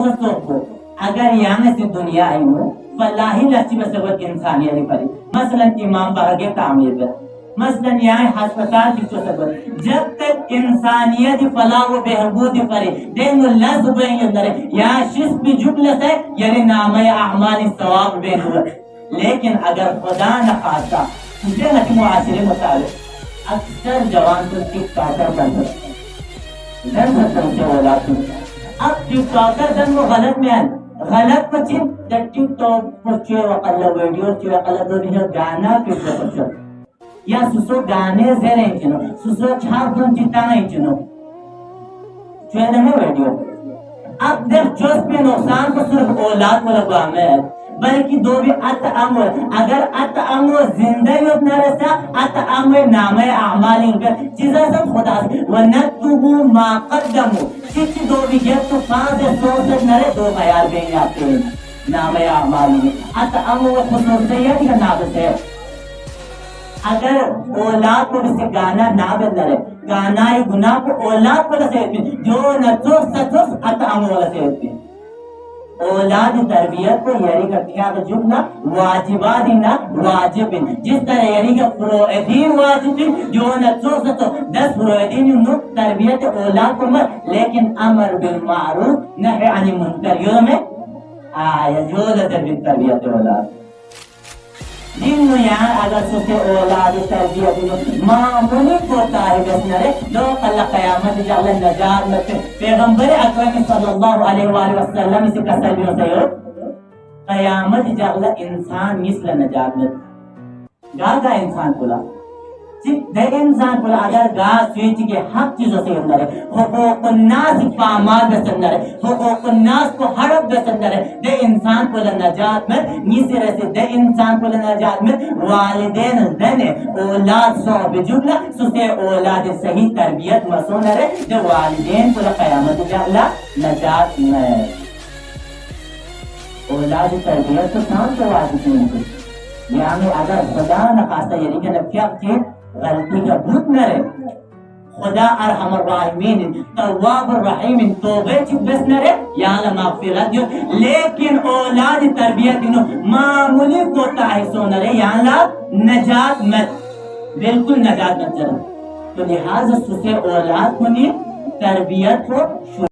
کو اگر یہاں سے دنیا آئی ہو فلاحی لچی بسبت انسانیت پری مثلا امام باغ تعمیر مثلا یہاں ہسپتال کی سبب جب تک انسانیت فلاح و بہبود پری دین اللہ سبحانہ اندر یا شس بھی جبلت ہے یعنی نام اعمال ثواب بین ہوا لیکن اگر خدا نخواستہ تجھے نہ معاشرے مطابق اکثر جوان کو ٹک ٹاکر بن دن ستم سے اولاد اب ٹک ٹاکر دن وہ غلط میں آئے غلط پچھے جب ٹک ٹاک پچھے وقال ویڈیو چوے وقال دنیا گانا پھر پچھے یا سسو گانے سے نہیں چنو سسو چھاپ دن چیتا نہیں چنو چوے دن ویڈیو اب دیکھ چوز پہ نقصان کو صرف اولاد کو لگوا میں بلکہ دو بھی اتعامل اگر اتعامل زندگی اپنا رسا اتعامل نام اعمال انکر چیزیں سب خدا سے ونکتبو ما قدمو چیچی دو بھی گیا تو 500 نرے دو خیال بین آتے ہیں نام اعمال انکر اتعامل خصوصیت کا نابس ہے اگر اولاد کو بسی گانا نہ بندر ہے گانا گناہ کو اولاد کو لسے ہوتی جو نچوس سچوس اتعامل لسے ہوتی ہے اولاد تربیت کو یعنی کرتی ہے جملہ واجبات نہ واجب جس طرح یعنی کہ فروعدین واجب جو نچو ستو 10 فروعدین انہوں تربیت اولاد کو مر لیکن امر بالمعروف نہی عن المنکر یہ میں یجوز تربیت اولاد جن یہاں اگر سوچے اولاد تربیت معمولی کوتا ہے بسنرے دو قلع قیامت جعل نجات میں پیغمبر اکرم صلی اللہ علیہ وآلہ وسلم اسی کسر بھی ہوتا ہے قیامت جعل انسان مثل نجات میں گاہ انسان کلا دے انسان کلا اگر گاہ سویچ کے حق چیزوں سے اندر ہے حقوق الناس پامال بسندر ہے حقوق الناس کو حرب بسندر ہے دے انسان کلا نجات میں نیسی رسی دے انسان کلا نجات میں والدین دنے اولاد سو بجگلہ سسے اولاد صحیح تربیت مسونر ہے دے والدین کلا قیامت جعلا نجات میں اولاد تربیت تو سان سے واجب نہیں یعنی اگر خدا نخواستہ یعنی کہ نفیق کے غلطی کا بھوت نہ رہے خدا ارحم الراحمین تواب الرحیم توبے چک بس نہ رہے یا مغفرت جو لیکن اولاد تربیت انہوں معمولی کو تاہسو نہ رہے یا نجات مت بالکل نجات مت چلو تو لہذا سسے اولاد کو نہیں تربیت کو